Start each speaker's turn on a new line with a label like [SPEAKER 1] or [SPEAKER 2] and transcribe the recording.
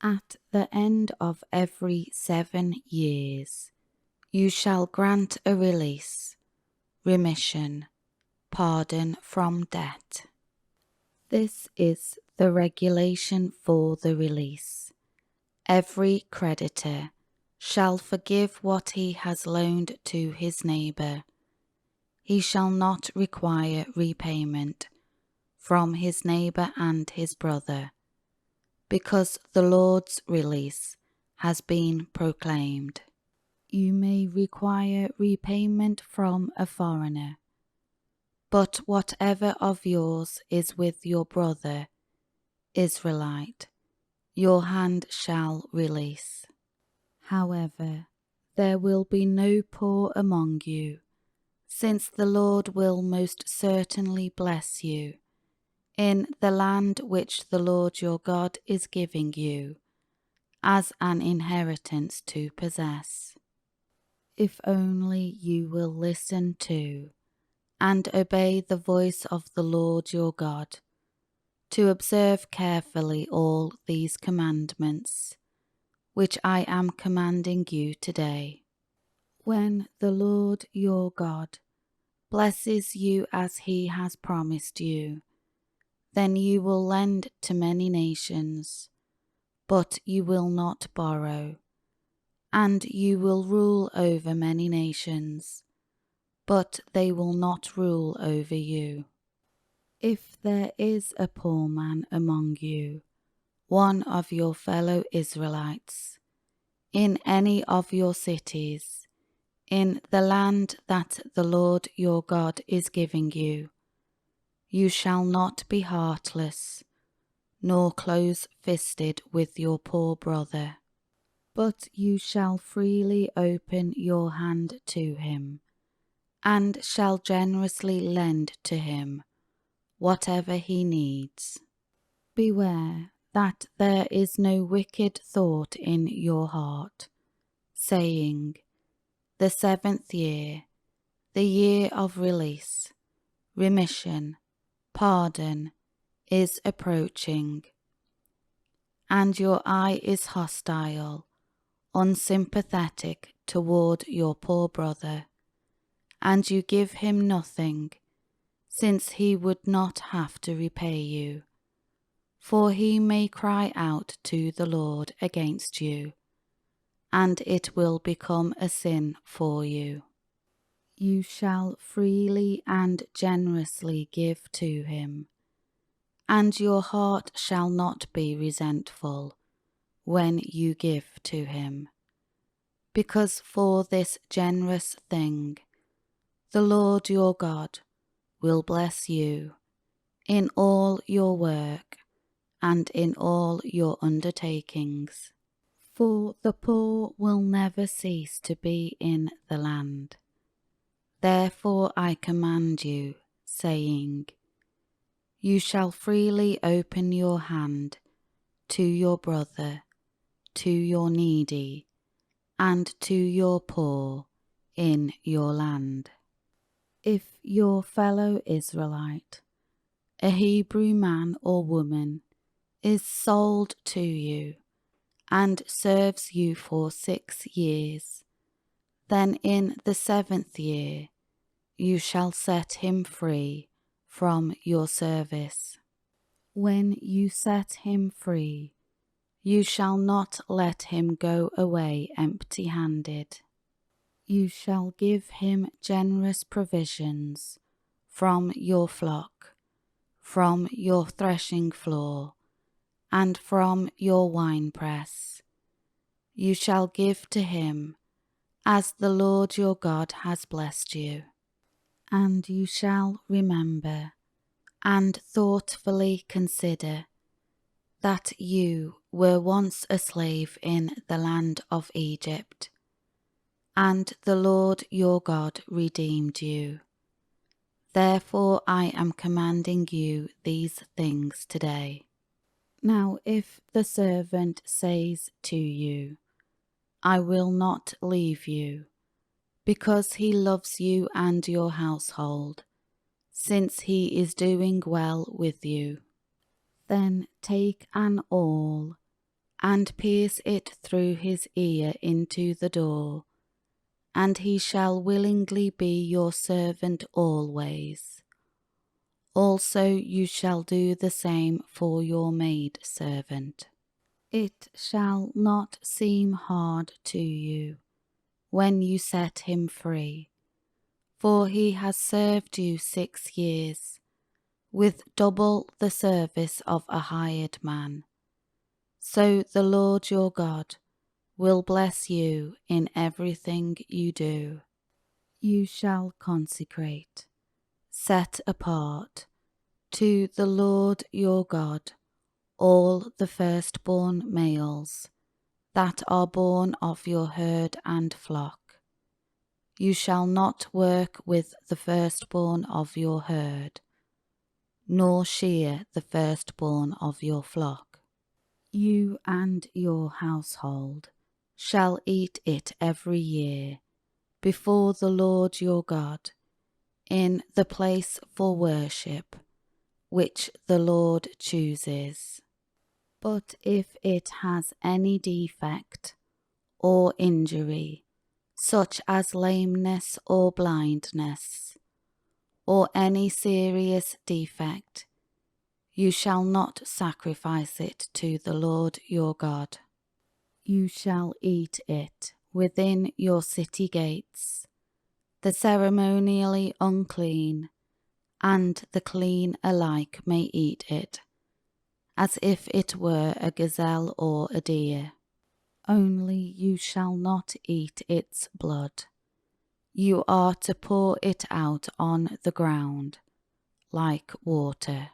[SPEAKER 1] At the end of every 7 years, you shall grant a release, remission, pardon from debt. This is the regulation for the release. Every creditor shall forgive what he has loaned to his neighbour. He shall not require repayment from his neighbour and his brother, because the Lord's release has been proclaimed. You may require repayment from a foreigner, but whatever of yours is with your brother, Israelite, your hand shall release. However, there will be no poor among you, since the Lord will most certainly bless you in the land which the Lord your God is giving you as an inheritance to possess. If only you will listen to and obey the voice of the Lord your God, to observe carefully all these commandments, which I am commanding you today. When the Lord your God blesses you as he has promised you, then you will lend to many nations, but you will not borrow, and you will rule over many nations, but they will not rule over you. If there is a poor man among you, one of your fellow Israelites, in any of your cities, in the land that the Lord your God is giving you, you shall not be heartless, nor close-fisted with your poor brother, but you shall freely open your hand to him, and shall generously lend to him whatever he needs. Beware that there is no wicked thought in your heart, saying, the 7th year, the year of release, remission, pardon, is approaching, and your eye is hostile, unsympathetic toward your poor brother, and you give him nothing, since he would not have to repay you, for he may cry out to the Lord against you, and it will become a sin for you. You shall freely and generously give to him, and your heart shall not be resentful when you give to him, because for this generous thing the Lord your God will bless you in all your work and in all your undertakings. For the poor will never cease to be in the land. Therefore I command you, saying, you shall freely open your hand to your brother, to your needy, and to your poor in your land. If your fellow Israelite, a Hebrew man or woman, is sold to you, and serves you for 6 years, then in the 7th year you shall set him free from your service. When you set him free, you shall not let him go away empty-handed. You shall give him generous provisions from your flock, from your threshing floor, and from your winepress. You shall give to him as the Lord your God has blessed you. And you shall remember and thoughtfully consider that you were once a slave in the land of Egypt, and the Lord your God redeemed you. Therefore I am commanding you these things today. Now if the servant says to you, I will not leave you, because he loves you and your household, since he is doing well with you, then take an awl and pierce it through his ear into the door, and he shall willingly be your servant always. Also you shall do the same for your maidservant. It shall not seem hard to you when you set him free, for he has served you 6 years, with double the service of a hired man. So the Lord your God will bless you in everything you do. You shall consecrate, set apart, to the Lord your God all the firstborn males that are born of your herd and flock. You shall not work with the firstborn of your herd, nor shear the firstborn of your flock. You and your household shall eat it every year before the Lord your God in the place for worship, which the Lord chooses. But if it has any defect or injury, such as lameness or blindness, or any serious defect, you shall not sacrifice it to the Lord your God. You shall eat it within your city gates. The ceremonially unclean and the clean alike may eat it, as if it were a gazelle or a deer. Only you shall not eat its blood. You are to pour it out on the ground like water.